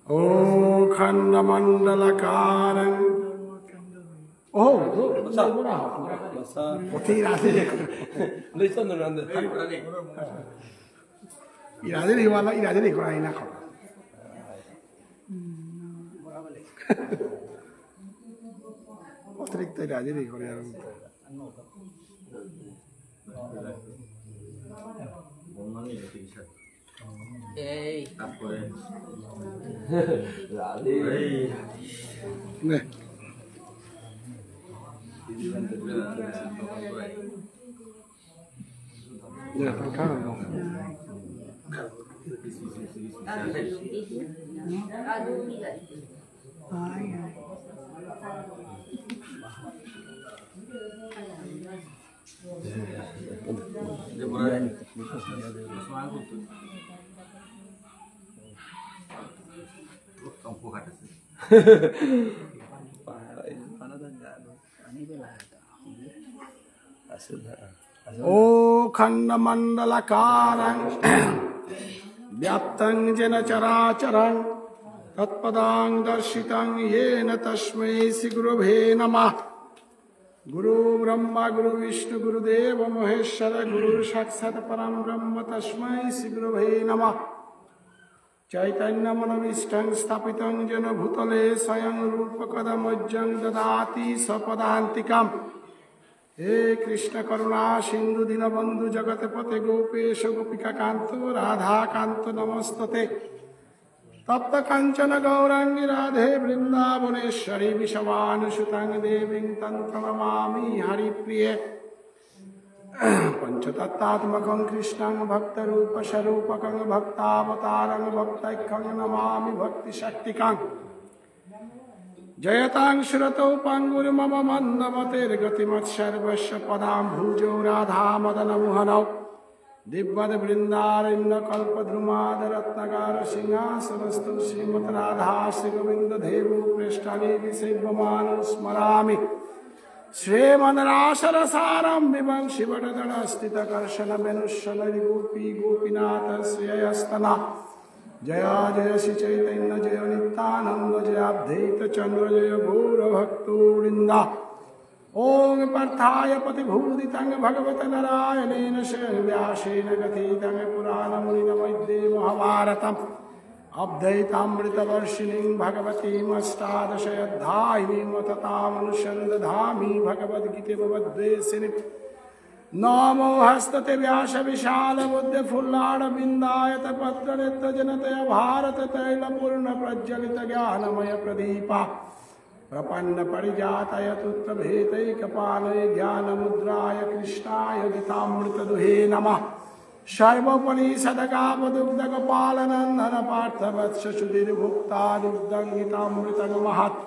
ओ खंडमंडलकारं ओ 어떻게 일하더니 와라 일하더니 거라이나 거 어떻게 일하더니 거라야 Ê. 네. 네, 잠깐만요. ओ खंडमंडलकारं व्याप्तं येन चराचरं तत्पदां दर्शितं येन तस्मै श्रीगुरवे नमः। गुरु ब्रह्मा गुरु विष्णु गुरुदेव महेश्वर गुरु साक्षात् परं ब्रह्म तस्मै श्रीगुरवे नमः। चैतन्यमनमीष्टं स्थापितं येन भूतले स्वयं रूपकदमज्जं ददाति स्वपदान्तिकम्। हे कृष्ण करुणा सिंधु दीनबंधु जगतपते गोपेश गोपिका कांतो राधा कांतो नमस्तते। तप्त कांचन गौरांगी राधे वृंदावनेश्वरी विषवानुसुतां देवीं तंत्र नमामि हरिप्रिये। पंचतत्त्वात्मकं कृष्णं भक्तरूपस्वरूपकं भक्तावतारं भक्तैक्यं नमामि भक्तिशक्तिकम्। जयतां श्रुतौ पाङ्गुर्मम मन्दमतिर्गतिमत्सर्वस्य पदाम्भुजौ राधा मदनमोहनौ दिव्यवृन्दारण्यकल्पद्रुमादरत्नगार सिंहासनस्थौ श्रीमद्राधा श्रीगोविन्ददेवो पृष्ठानि विसेव्यमानो स्मरामि। श्रीमद्रासरसारं विभं शिवटदलस्थितकर्षणवेणुशलरिगोपी गोपीनाथ श्रेयस्तना। जय जय श्री चैतन्य जय नित्यानंद जय अद्वैत चंद्र जय गौरभक्तवृंद। ओं पार्थाय प्रतिभूतितं भगवत नारायणेन व्यासेन कथितं पुराणमुनिनमध्ये महाभारतम् अद्वैतामृतवर्षिणीं भगवतीं अष्टादशाध्यायिनीं तथामनुसन्धामि भगवद्गीते भगवद्वेषिणीं। नमो हस्तते व्यास विशाल बुद्ध फुल्लाड़ बिंदायत पत्र नेत्र जनतय भारत तैल पूर्ण प्रज्वलित ज्ञानमय प्रदीपा प्रपन्न परिजातय तुत्र भेतैक पालय ज्ञान मुद्राय कृष्णाय गीतामृत दुहे नमः। सर्वोपनिषदगावदुग्ध गोपालनंदन पार्थ वत्स सुधीर भुक्ता दुग्धं गीतामृतं महत्।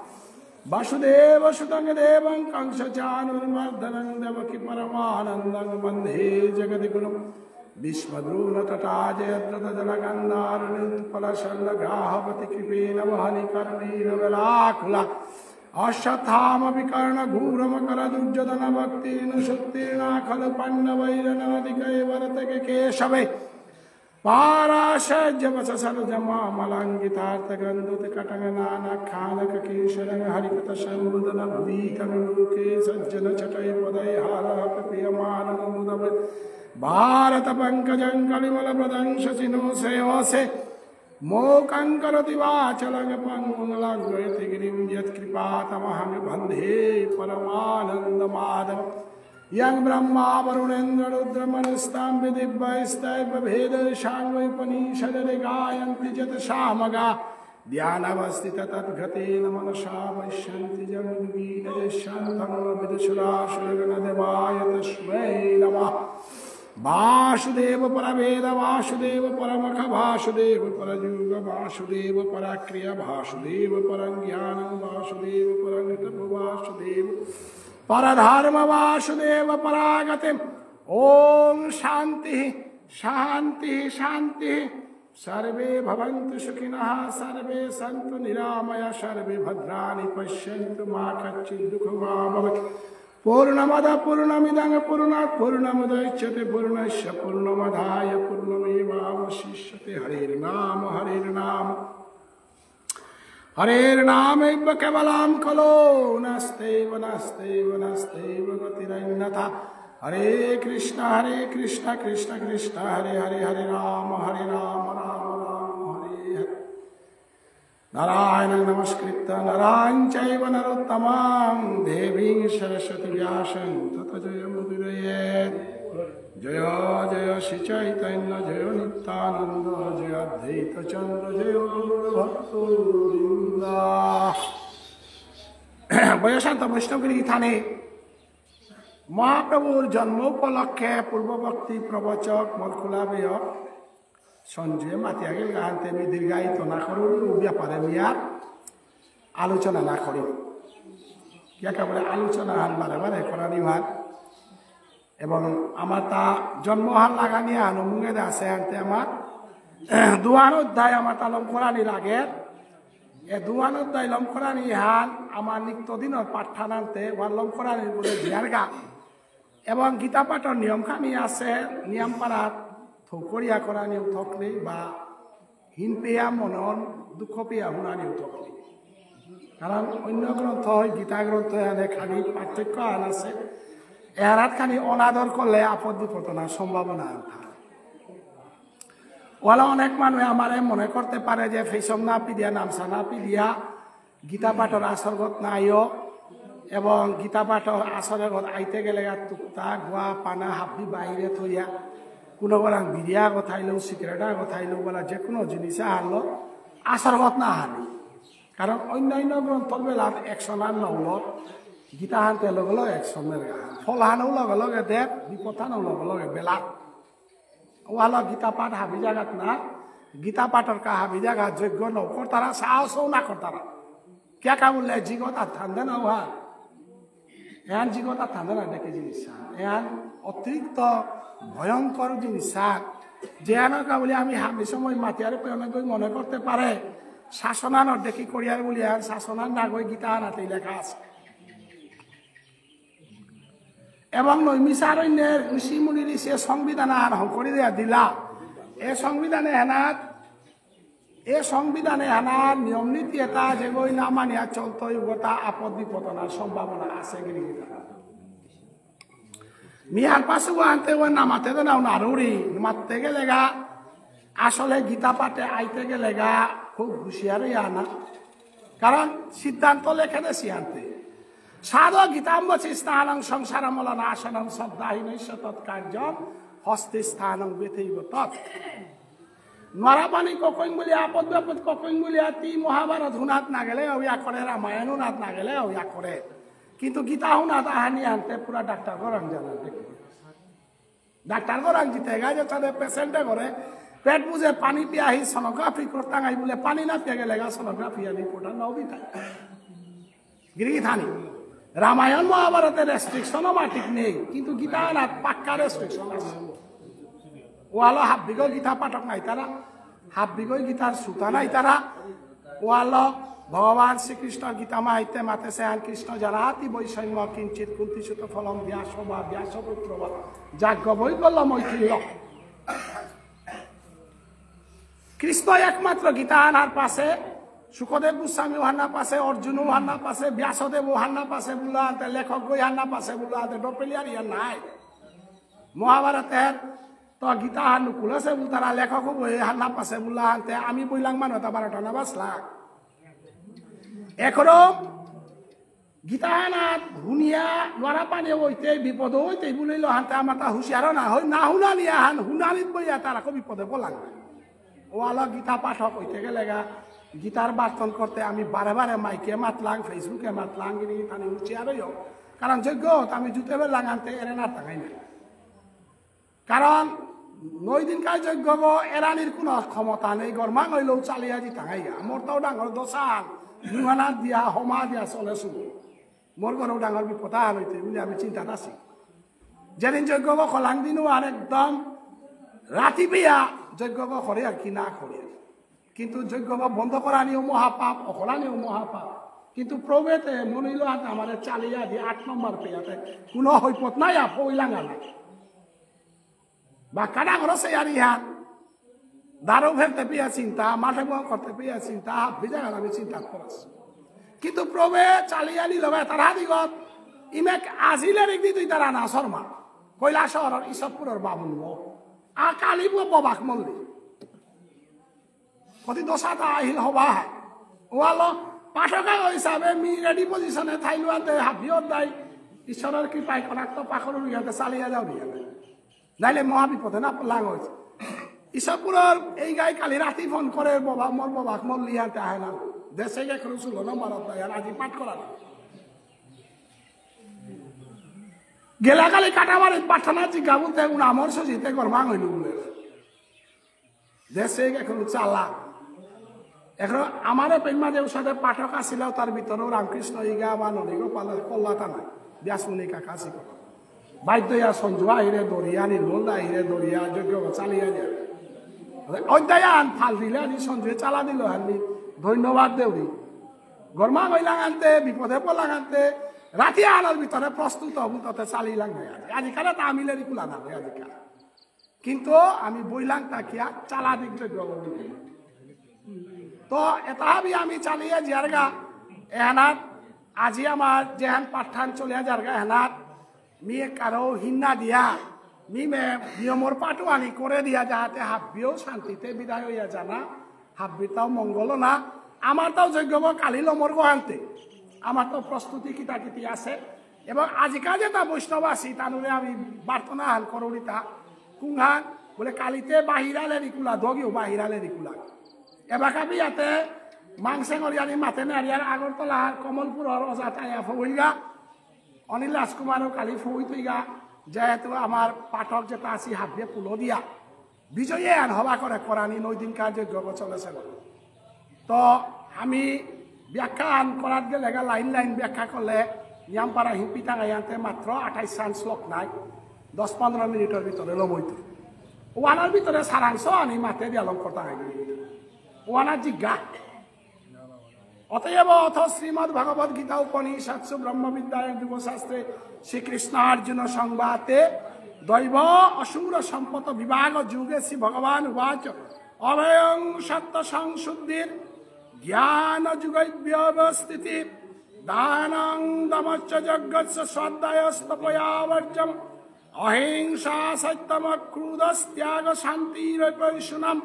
वासुदेव सुतं देवं कंसचाणूरमर्दनं देवकी परमानन्दं वन्दे जगद्गुरुं। विश्वद्रोणतटा जयद्रथजनगन्धारुणित्पलशल्लग्राहवति कृपेण वहनिकर्णेन वेलाकुला। अश्वत्थामविकर्णघोरमकरदुर्जधन भक्तिनुसुत्तीर्णा खलु पाण्डवैरनदिकैर्वर्तके केशवे। पाराशज्यवससरजमामलङ्गितार्थगन्धुतकटङ्गनानखानककेशरं हरिकथशम्बुदनभूतितनुलोके सज्जनचटैपदैहारप्रियमाणमुदव। भारतपङ्कजं कलिमलप्रदं शशिनो श्रेयोसे मोकं करोति वाचलं पङ्गुलङ्घयति गिरिं यत्कृपातमहं वन्दे परमानन्दमाधवम्। यं ब्रह्मा वरुणेन्द्र रुद्रमनस्तां विदिव्यैस्तैर्भेदशाङ्गैपनिषदे गायन्ति जतसामगा। ध्यानवस्थित तद्गतेन मनसा पश्यन्ति जगद्गीतशान्तं विदुषुरासुरगणदेवाय तस्मै नमः। वासुदेव परवेद वासुदेव परमख वासुदेव परयुग वासुदेव पराक्रिय वासुदेव परं ज्ञानं वासुदेव परं तप वासुदेव परधर्म वासुदेव परागतिम्। ओम शांति शांति शांति। सर्वे भवन्तु सुखिनः सर्वे सन्तु निरामया सर्वे भद्राणि पश्यन्तु मा कश्चित् दुःखं वा भवेत्। पूर्णमद पूर्णमिदं पूर्णात् पूर्णमुदच्यते पूर्णस्य पूर्णमादाय पूर्णमेवावशिष्यते। हरेर्नाम হরের নামৈব কেবলম খলো নাস্তেব নাস্তেব নাস্তেব গতিরন্যথা। হরে কৃষ্ণ কৃষ্ণ কৃষ্ণ হরে হরে হরে রাম রাম রাম হরে হরে। নারায়ণ নমস্কৃত্য নরাং চৈব নরোত্তমং দেবীং সরস্বতী ব্যাসং ততো জয়মুদীরয়েৎ। জয় জয় শ্রী চৈতন্য জয় নিত্যানন্দ জয় অদ্বৈত চন্দ্র জয় ভক্তবৃন্দ। বয়সান্ত বৈষ্ণবগিরি থানে মহাপ্রভুর জন্ম উপলক্ষে পূর্ববর্তী প্রবচক মলকুলাবেয় সঞ্জয় মাতিয়া গেল গানতে আমি দীর্ঘায়িত না করুন ব্যাপারে আমি আর আলোচনা না করি। একেবারে আলোচনা হান বারে বারে করানি ভার এবং আমার তা জন্মহান লাগানি আনো মুঙে আছে আনতে আমার দুয়ান অধ্যায় আমার তা লম করানি লাগে। এ দুয়ান অধ্যায় লম করানি হান আমার নিত্যদিনের পাঠ্যান আনতে ওয়ার লম করানি বলে দিয়ার গা এবং গীতা পাঠের নিয়ম খানি আছে নিয়ম পাড়ার থকরিয়া করা নিয়ম থকনি বা হিন পেয়া মনন দুঃখ পেয়া শুনা নিয়ম থকনি। কারণ অন্য গ্রন্থ হয় গীতা গ্রন্থ এনে খানি পার্থক্য আন আছে এরাত খানি অনাদর করলে আপদ বিপদ না সম্ভাবনা ওলা অনেক মানুষ আমারে মনে করতে পারে যে ফেসম না পিদিয়া নামসা না পিদিয়া গীতা পাঠের আসরগত নাইও এবং গীতা পাঠের আসরের আইতে গেলে টুকটা গোয়া পানা হাফি বাইরে থইয়া কোনো বলা বিরিয়া কথাইলেও সিগারেটা কথাইলেও বলা যে কোনো জিনিসে হারলো আসরগত না হারি। কারণ অন্যান্য গ্রন্থ বেলার একশনার নৌলত গীতা হানতে লগে লগে একশনের গান ফল হানো লগে লগে দেব বিপদ হানো লগে লগে বেলা ওয়ালা গীতা পাঠ হাবি জাগাত না গীতা পাঠের কা হাবি জাগা যোগ্য নৌকর তারা সাহসও না করতারা কে কা বললে জিগত আর ঠান্ডা না হওয়া এহান জিগত আর ঠান্ডা না দেখে জিনিস এহান অতিরিক্ত ভয়ঙ্কর জিনিস যে কা বলে আমি হাবি সময় মাতিয়ারে অনেক মনে করতে পারে শাসনানোর দেখি করিয়ার বলি আর শাসনার না গই গীতা আনাতেই লেখা আছে এবং নৈমিষারণ্যের ঋষি মুনির সে সংবিধান আর করে দেয়া দিলা এ সংবিধানে হেনার নিয়ম নীতি এটা যে গই না মানিয়া চলতো গোটা আপদ বিপদনার সম্ভাবনা আছে মিয়ার পাশে আনতে ও নামাতে তো নাও নারুড়ি মারতে গেলে গা আসলে গীতা পাঠে আইতে গেলে গা খুব হুঁশিয়ারই আনা কারণ সিদ্ধান্ত লেখে দেশি আনতে সাধ গীতাম্বচি স্থানং সংসারমল নাশনং শ্রদ্ধাহীনৈষ তৎকার্যম হস্তে স্থানং বেথৈব তৎ। নরাপানি ককইং বলি আপদ বিপদ ককইং বলি তি মহাভারত হুনাত না গেলে ওয়া করে রামায়ণ হুনাত না গেলে ওয়া করে কিন্তু গীতা হুনাত আহানি আনতে পুরা ডাক্তার গরং জানা দেখি ডাক্তার গরং জিতে গা যে তাদের পেশেন্টে করে পেট বুঝে পানি পিয়াহি সোনোগ্রাফি করতাঙ্গাই বলে পানি না পিয়া গেলে গা সোনোগ্রাফি আনি পোটা নাও দিতাই গিরি থানি রামায়ণ মহাভারতের রেস্ট্রিকশনও বা ঠিক নেই কিন্তু গীতা না পাক্কা রেস্ট্রিকশন আছে ওয়ালো হাফ বিঘ গীতা পাঠক নাই তারা হাফ বিঘ গীতার সুতা নাই তারা ওয়ালো ভগবান শ্রীকৃষ্ণ গীতা মাইতে মাতেছে আর কৃষ্ণ জানাতি বৈষম্য কিঞ্চিত কুন্তিসুত ফলম ব্যাস বা ব্যাসপুত্র বা যাজ্ঞ বই করল মৈত্রীয় কৃষ্ণ একমাত্র গীতা আনার পাশে সুখদেব গোস্বামী হান্না পাশে অর্জুন হান্না পাশে ব্যাসদেব হান্না পাশে বুলাতে লেখক গই হান্না পাশে বুলাতে ডপেলিয়ার ইয়ার নাই মহাভারতের তো গীতা হানুকুল আছে তারা লেখক বই হান্না পাশে বুলা আনতে আমি বইলাম মানুষ 12টা না বাসলাম এখনো গীতা আনা হুনিয়া লড়া পানি হইতে বিপদ হইতে বুলাইল হানতে আমার তা হুঁশিয়ারও না হয় না হুনা নিয়া হান হুনানিত বইয়া তারা খুব বিপদে বলাম ওয়ালা গীতা পাঠক হইতে গেলে গা গীতার বার্তন করতে আমি বারে বারে মাইকে মাতলাম ফেসবুকে মাতলাম আমি হুঁশিয়ারই হোক কারণ যোগ্য আমি জুতে বেলাম আনতে এরে না টাঙাই না কারণ 9 দিনকার যোগ্য এরানির কোনো ক্ষমতা নেই গরমা নইলেও চালিয়ে দি টাঙাই মোর তাও ডাঙর দশান দুহানা দিয়া হমা দিয়া চলে শুধু মোর ঘরেও ডাঙর বিপদ হইতে বলে আমি চিন্তাত আছি যেদিন যোগ্য খলাং দিনও আর একদম রাতি বিয়া যজ্ঞ করে আর কি না করে কিন্তু যজ্ঞ বন্ধ করা নিয়েও মহাপাপ অকলা নিয়েও মহাপাপ কিন্তু প্রভেতে মনিল আমার চালিয়া দিয়ে 8 নম্বর পেয়াতে কোনো হৈপত নাই হইলাঙ্গা বা কাডা ঘর সে আর ইহান দারো ফেলতে পেয়ে চিন্তা মাঠে বল করতে পেয়ে চিন্তা হাত ভিজা গেল আমি চিন্তা করাস কিন্তু প্রবে চালিয়ে নিল তারা দিগত ইমেক আজিলের একদি তুই তারা না শর্মা কৈলাসর ঈশ্বরপুরের বাবুল আর কালিব ববাক মল্লি কতি দশাটা আহিল হবা ওয়ালো পাঠকা হিসাবে মি রেডি পজিশনে থাইলুয়াতে হাবিয়ত দাই ঈশ্বরের কৃপায় কনাক্ত পাখর ইয়াতে চালিয়ে যাও দিয়ে নাইলে মহাবিপদে না লাগ হয়েছে ঈশ্বরপুরের এই গাই কালি রাতি ফোন করে বাবা মোর বাবাক মল্লি ইয়াতে আহে না দেশে গে করে ছিল নম্বরত আজি পাঠ করা না গেলাকালি কাটাবাড়িত পাঠানা জিজ্ঞা বলতে আমার সজিতে গরমাং হইল বলে দেশে এখন চালা এখন আমারও পেমাদেব সাথে পাঠক আসিল তার ভিতরেও রামকৃষ্ণ ইগা বা নদীগো পল্লাটা নাই ব্যাসমুনি কাকা শিখ বাধ্য ইয়া সঞ্জু আহিরে দরিয়া নির্মল আহিরে দরিয়া যোগ্য চালিয়ে যায় অধ্যায়ান ফাল দিলে আনি সঞ্জুয়ে চালা দিল আনি ধন্যবাদ দেউরি গরমা হইলাং আনতে বিপদে পড়লাং আনতে রাতি আনার ভিতরে প্রস্তুত হব তাতে চালি লাগবে আজিকালে তা আমিলে কুলা না আজিকাল কিন্তু আমি বইলাং তাকিয়া চালা দিক যোগ্য তো এটা আমি চালিয়ে জারগা এহানাত আজি আমার যেহান পাঠান চলিয়া জারগা এহানাত মিয়ে কারো হিন্না দিয়া মিমে নিয়মর পাটু আনি করে দিয়া যাহাতে হাব্বিও শান্তিতে বিদায় হইয়া জানা হাব্বিটাও মঙ্গল না আমার তাও যোগ্য কালি লমর গহান্তে আমার তো প্রস্তুতি কিতাকিতি আছে এবং আজিকাল যেটা বৈষ্ণব আছি তানুরে আমি বার্তনা হাল করুলিতা কুংহান বলে কালিতে বাহিরালে রিকুলা দগিও বাহিরালে রিকুলা এবাকাবি ইয়াতে মাংসেঙর ইয়ানি মাতে নারিয়ার আগরতলা কমলপুরের অজাতায়া ফইগা অনিল রাজকুমারও কালি ফই থইগা যেহেতু আমার পাঠক যেটা আছি হাবিয়ে পুলো দিয়া বিজয়ী আন হবা করে করানি নৈদিন কার্য চলেছে তো আমি ব্যাখ্যা আন করার গেলে লাইন লাইন ব্যাখ্যা করলে নিয়ামপাড়া হিম্পিটাঙ্গা ইয়াতে মাত্র 28 রান শ্লোক নাই 10-15 মিনিটের ভিতরে লবইতে ওয়ানার ভিতরে সারাংশ আনি মাতে দিয়ালম করতে ওয়ানা জিজ্ঞা অতএব অথ শ্রীমদ ভগবদ গীতা উপনিষৎসু ব্রহ্মবিদ্যায় যুগশাস্ত্রে শ্রীকৃষ্ণার্জুন সংবাদে দৈব অসুর সম্পদ বিভাগ যুগে শ্রী ভগবান উবাচ অভয়ং সত্য সংশুদ্ধির জ্ঞান যুগব্যবস্থিতি দানং দমশ্চ যজ্ঞস্য স্বাধ্যায়স্তপয়াবর্জম অহিংসা সত্যম ক্রোধস্ত্যাগ শান্তিরৈপৈশুনম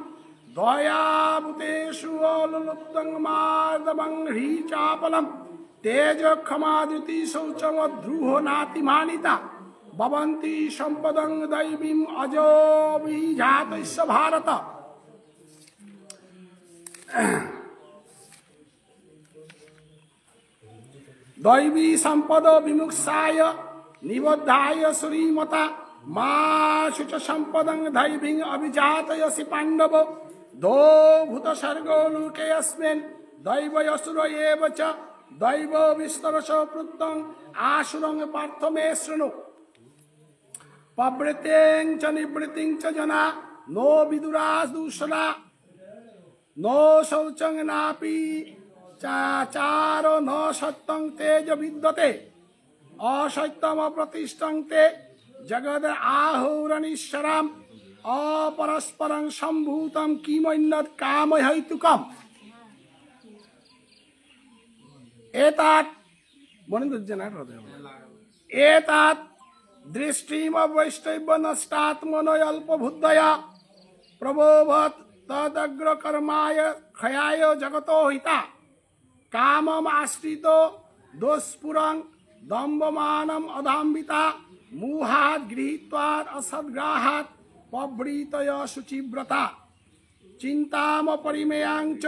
দয়াভূতেষু অলুপ্তং মার্দবং হ্রীচাপলম তেজ ক্ষমাদৃতি শৌচম দ্রুহ নাতিমানিতা ভবন্তি সম্পদং দৈবীম অজোবিজাতস্য ভারত দৈবী সম্পদ বিমুক্ষায় নিবদ্ধায় শ্রীমতা মা শুচ সম্পদং দৈবীং অভিজাতয়সি পাণ্ডব দো ভূত স্বর্গ লোকে अस्मिन् दैवयसुर एव च दैव विस्तरश प्लुतं आसुरं पार्थ मे शृणु पवृत्तिं च निवृत्तिं च जना नो विदुरादूषणा नो शौचं नापि चाचारो न सत्यं तेज विद्यते असत्यम प्रतिष्ठं ते जगद आहुरनीश्वरम् अपरस्परं सम्भूतं किमन्यत् कामहेतुकम् एतत् एतत् दृष्टिम वैष्णव नष्टात्मनो अल्पबुद्धया प्रभोवत् तदग्र कर्माय क्षयाय जगतो हिता कामम् आश्रितो दोषपुरं दम्भमानम् अधाम्बिता मुहात् गृहीत्वात् असद्ग्राहात् पवृतय शुचिव्रता चिंताम परिमेयांच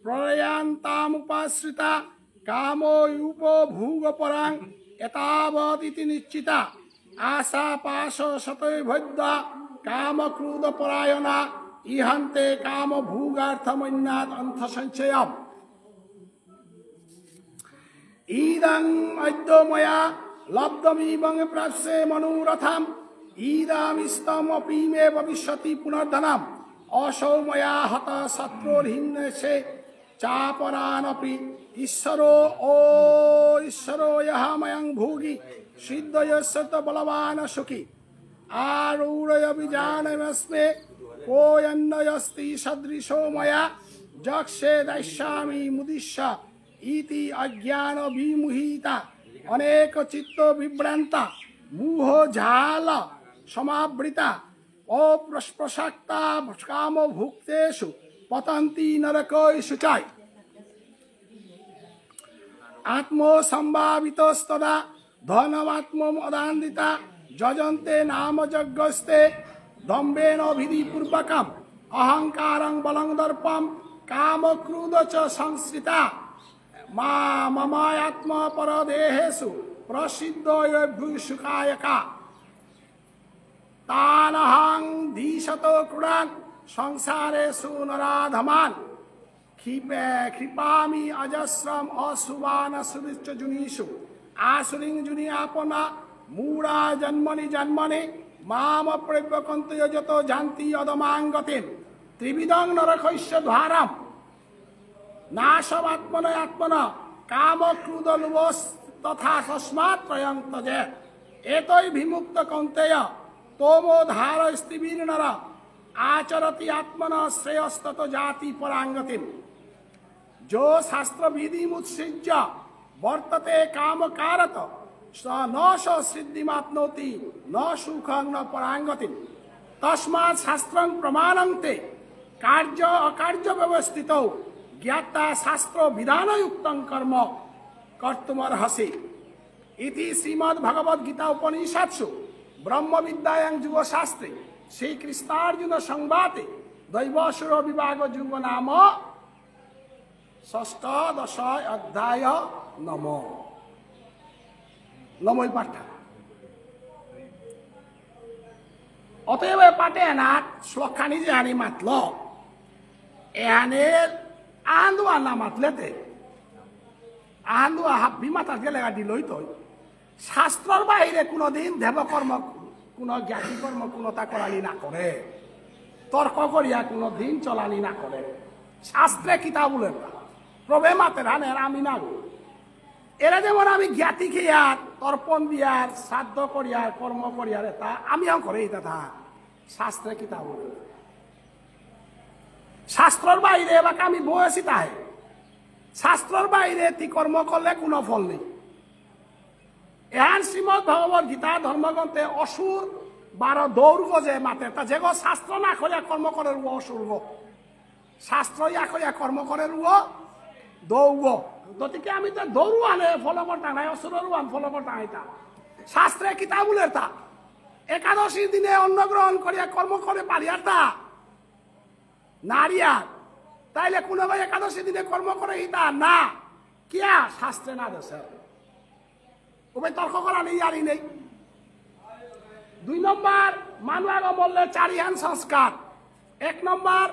प्रलयांतामुपाश्रिता कामो यूपो भूगपरां एतावदिति निश्चिता आशा पाश शतैर्भद्रा काम क्रोध परायणा इहन्ते काम भूगार्थमन्यात् अंथ संचयम् इदं अद्य मया लब्धमिदं प्राप्स्ये मनोरथम् ईदामिस्तमपि मे भविष्यति पुनर्धनम् असौ मया हत शत्रुर्हिन्यसे चापरानपि ईश्वरो यः मयं भोगी सिद्धयस्य बलवान् सुखी आरूढय विजानमस्मे কোয়ন্নয়স্তি সদৃশো ময়া যক্ষে দৈষ্যামি মুদিষ্যা ইতি অজ্ঞান বিমুহিতা অনেক চিত্ত বিভ্রান্তা মুহ ঝাল সমাবৃতা অপ্রসাক্তা কাম ভুক্তেষু পতন্তি নরকেষু চ আত্মসম্ভাবিতস্তদা ধনমাত্মদান্বিতা যজন্তে নাম যজ্ঞস্তে দম্বেন বিধিপূর্বকম অহংকারং বলং দর্পম কাম ক্রোধ চ সংশ্রিতা মমায়াত্ম পরদেহেষু প্রসিদ্ধ ভূষুকায়কা তানহং ধীশত ক্রুরান সংসারেষু নরাধমান ক্ষিপামি অজস্রম অসুবান সুদিচ্ছ জুনিষু আসুরিং জুনিয়াপনা মূঢ়া জন্মনি জন্মনে মাম প্রব্যকন্ত যত জান্তি অদমাঙ্গতেন ত্রিবিধং নরকৈশ্য দ্বারাম নাশমাত্মন আত্মন কাম ক্রোধ লোভস তথা তস্মাৎ ত্রয়ং ত্যজেৎ এতৈ বিমুক্ত কৌন্তেয় তোমো ধার স্তিবীর নর आचरति आत्मन श्रेयस्तत जाति परांगतिम जो शास्त्र विधि मुत्सृज्य वर्तते काम कारत न स सिद्धिमाप्नोति न सुखं न परांगतिम तस्मात् शास्त्रं प्रमाणन्ते कार्य अकार्य व्यवस्थितो ज्ञाता शास्त्र विधानयुक्तं कर्म कर्तुमर्हसि इति श्रीमद् भगवद गीता उपनिषत्सु ब्रह्म विद्यायां युग शास्त्रे श्री कृष्णार्जुन संवादे दैवासुर विभाग युग नाम षष्ठदश अध्याय नमो नमो पाठ अतएव पाठे ना श्लोकानी जे आनी मातलो एने आंदो आना मातले ते आंदो विमाता गेले गाडी लইতো শাস্ত্রর বাইরে কোনদিন দেবকর্ম কোন জ্ঞাতি কর্ম কোনটা করানি না করে তর্ক করিয়া কোনদিন চলানি না করে শাস্ত্রে কিতাব বলে প্রভে মাতে রানে আমি না এরা যেমন আমি জ্ঞাতি খেয়ার তর্পণ দিয়ার শ্রাদ্ধ করিয়ার কর্ম করিয়ার তা আমিও করে এটা থা শাস্ত্রে কিতাব বলে শাস্ত্রর বাইরে এবার আমি বয়সী তাই শাস্ত্রর বাইরে তি কর্ম করলে কোনো ফল নেই এহান শ্রীমদ ভগবত গীতা ধর্মগ্রন্থে অসুর 12 দৌর্গ যে মাতে তা যেগো শাস্ত্র না করিয়া কর্ম করে রুয় অসুর্গ শাস্ত্র ইয়া করিয়া কর্ম করে রুয় দৌর্গ গতিকে আমি তো দৌড়ু আনে ফল করতাম নাই অসুরের আন ফল করতাম এটা শাস্ত্রে কিতাবুলের তা একাদশীর দিনে অন্ন গ্রহণ করিয়া কর্ম করে পারিয়ার তা নারিয়ার তাইলে কোনো ভাই একাদশী দিনে কর্ম করে ইতা না কিয়া শাস্ত্রে না দেশে ওই তর্ক করা নেই আরই নেই 2 নম্বর মানুষ বললে চারিহান সংস্কার 1 নম্বর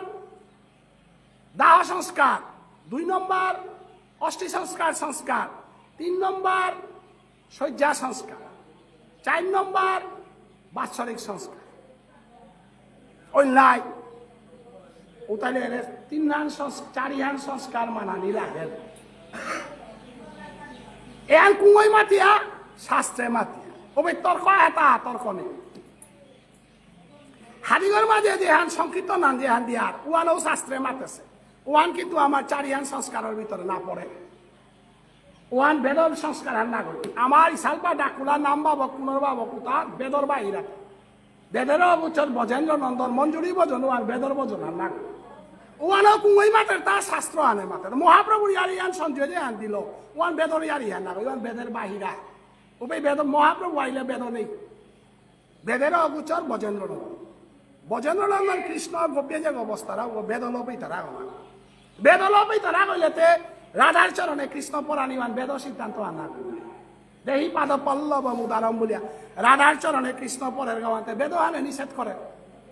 দাহ সংস্কার 2 নম্বর অষ্টি সংস্কার সংস্কার 3 নম্বর শয্যা সংস্কার 4 নম্বর বাৎসরিক সংস্কার ওই লাই উতালে 3 হান চারিহান সংস্কার মানানি লাগে এন কুঙ্গই মাতিয়া শাস্ত্রে মাতিয়া ওই তর্ক এটা তর্ক নেই হাদিগর মাঝে যেহান সংকীর্তন আন যেহান দিয়ার ওয়ানও শাস্ত্রে মাতেছে ওয়ান কিন্তু আমার চারিহান সংস্কারের ভিতরে না পড়ে ওয়ান বেদর সংস্কার না করি আমার ইসালপা ডাকুলা নাম বাবক পুনর্বাবক তার বেদর বাহিরা বেদের অবচর বজেন্দ্র নন্দন মঞ্জুরি ভজন ওয়ান বেদর ভজন না করি ওয়ানও কুঙ্গই মাতের তার শাস্ত্র আনে মাতের মহাপ্রভুর ইয়ারিয়ান সঞ্জয় যে আন দিল ওয়ান বেদর ইয়ারিয়ান না ওয়ান বেদের বাহিরা ওই বেদ মহাপ্রভু আইলে বেদ নেই বেদের অগোচর বজেন্দ্র নন্দন বজেন্দ্র নন্দন কৃষ্ণ গোপী যে অবস্থারা ও বেদলোপই তারা বেদলোপই তারা কইলেতে রাধার চরণে কৃষ্ণ পরাণীমান বেদ সিদ্ধান্ত আনা দেহি পাদ পল্লব মুদারম বলিয়া রাধার চরণে কৃষ্ণ পরের গাওয়াতে বেদ আনে নিষেধ করে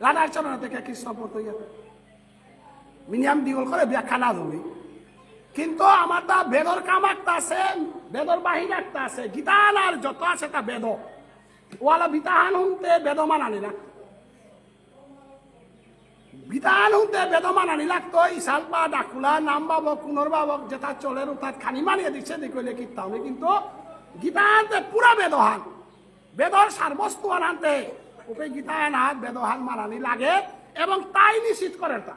রাধার চরণে থেকে কৃষ্ণ পড়তে গেছে মিনিমাম দিগল করে ব্যাখ্যা না ধরি কিন্তু আমার তা বেদর কাম একটা আছে বেদর বাহির একটা আছে গীতান আর যত আছে তা বেদ ওয়ালা বিতাহান হুনতে বেদ মানানি না বিতাহান হুনতে বেদ মানানি লাগতো ইসালপা ডাকুলা নাম বাবক পুনর্বাবক যেটা চলে তার খানি মানিয়ে দিচ্ছে দেখলে কিতাম কিন্তু গীতানতে পুরা বেদহান বেদর সারবস্তু আনতে ওকে গীতায়ন হাত বেদহান মানানি লাগে এবং তাই নিশ্চিত করে তা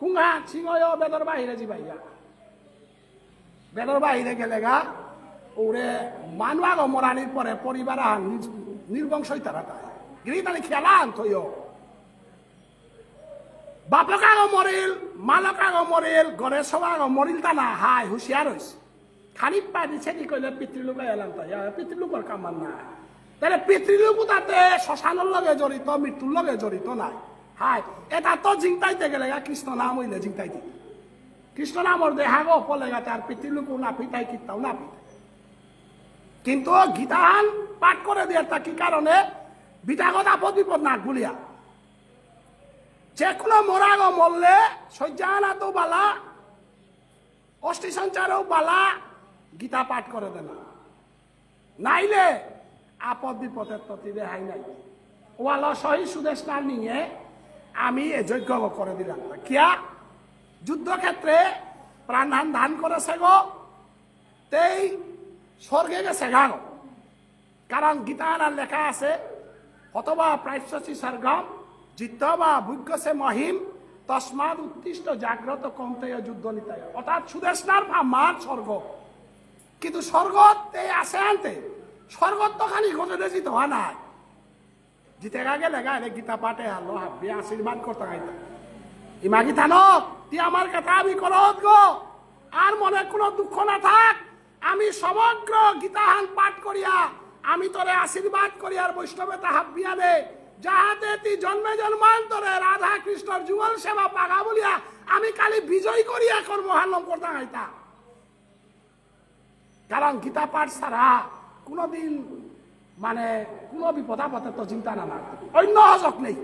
কুঙ্গা সিংহ বেদর বাহিরে যাবাইয়া বেদর বাহিরে গেলে গা ওরে মানুষ মরানির পরে পরিবার নির্বংশ তারা গিরিতানি খেলা আনতয় বাপকাগো মরিল মালকাগো মরিল ঘরে সবাগো মরিল তা না হাই হুঁশিয়ার হয়েছে খালি পানি ছেড়ি কইলে পিতৃলোক এলাম তাই পিতৃলোকের কামান নাই তাহলে পিতৃলোক তাতে শ্মশানের লগে জড়িত মৃত্যুর লগে জড়িত নাই হাই এটা তো জিংতাইতে গেলে কৃষ্ণ নাম হইলে জিংতাইতে কৃষ্ণ নামর দেহাগো অপলেগা তার পিতৃলোক না পিতাই কিতাও না পিতাই কিন্তু গীতাহান পাঠ করে দিয়ে তা কি কারণে বিটাগত আপদ বিপদ না গুলিয়া যে কোনো মরাগো মরলে সজ্জানাতেও বালা অষ্টি সঞ্চারেও বালা গীতা পাঠ করে দেন নাইলে আপদ বিপদের প্রতি রেহাই নাই ওয়াল সহি সুদেশনা নিয়ে আমি এ যজ্ঞ করে দিলাম কিয়া যুদ্ধক্ষেত্রে প্রাণধান ধান করেছে গো তেই স্বর্গে গেছে গা গো কারণ গীতার লেখা আছে অথবা প্রায়শ্চি স্বর্গম জিতবা ভুজ্ঞসে মহিম তসমাদ উত্তিষ্ট জাগ্রত কমতেয় যুদ্ধ নিতায় অর্থাৎ সুদেশনার মান স্বর্গ কিন্তু স্বর্গতে আসে আনতে স্বর্গত তো খানি ঘটে জিত হওয়া নাই জিতে গেলে গা গীতা পাঠে আলো হাবি আশীর্বাদ করতে গাইতা ইমা গীতা নক তুই আমার কথা আমি করত গো আর মনে কোনো দুঃখ না থাক আমি সমগ্র গীতাহান পাঠ করিয়া আমি তোরে আশীর্বাদ করিয়ার বৈষ্ণবে হাবিয়া দে যাহাতে তুই জন্মে জন্মান্তরে রাধা কৃষ্ণর যুগল সেবা পাগা বলিয়া আমি কালি বিজয় করিয়া কর্ম হান্নম করতে গাইতা কারণ গীতা পাঠ ছাড়া কোনোদিন মানে কোনো বিপদ আপদের তো চিন্তা না অন্য হজক নেই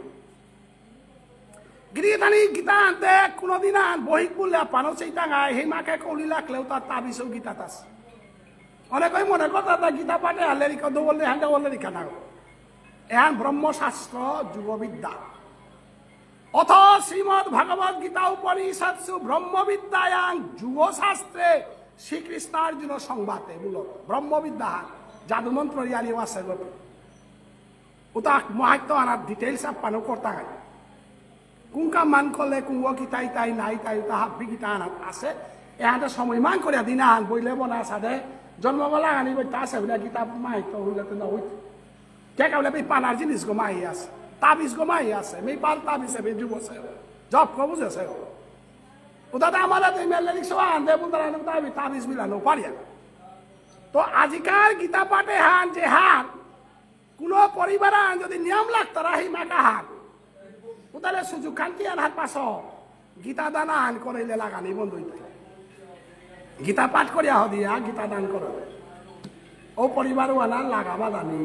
গিরিধানি গীতা আনতে কোনোদিন বহিক বললে পানো সেইটা গায় সেই মাকে কলি লাগলেও তার তাবিজও গীতাত আছে অনেকই মনে কথা গীতা পাঠে হালে রিকা দৌড়লে হ্যাঁ দৌড়লে রিখা না এহান ব্রহ্মশাস্ত্র যুগবিদ্যা অথ শ্রীমদ ভগবদ গীতা উপনিষৎসু ব্রহ্মবিদ্যায়াং যুগশাস্ত্রে শ্রীকৃষ্ণার্জুন সংবাদে বলো ব্রহ্মবিদ্যা জাদুমন্ত্র ইয়ালি আছে গো ওটা মহাত্ম আনার ডিটেলস পানো করতে হয় কুঙ্কা মান করলে কুঙ্গ কিতাই তাই নাই তাই তাহা বিগিতা আনাত আছে এহাতে সময় মান করিয়া দিনা আন বইলে বনা সাদে জন্মবেলা আনি বই তা আছে বলে গীতা মাহিত হইলে তো নই কে কাবলে বই পানার জিনিস গো মাহি আছে তাবিজ গো মাহি আছে মেই পার তাবিজ বে যুবছে জব কো বুঝেছে ওদাতে আমার ইমেল লিখছো আনতে বুদার আনতে আমি তাবিজ মিলানো পারিয়া তো আজিকার গীতা পাঠে হান যে হান কোনো পরিবার যদি নিয়ম লাগতো রাহি মাকা হান ওদালে সুযোগ কান্তি আনহার পাশ গীতা দানা আন করাইলে লাগানি বন্ধ হইতে গীতা পাঠ করিয়া দিয়া গীতা দান করে ও পরিবারও আনার লাগাবা জানি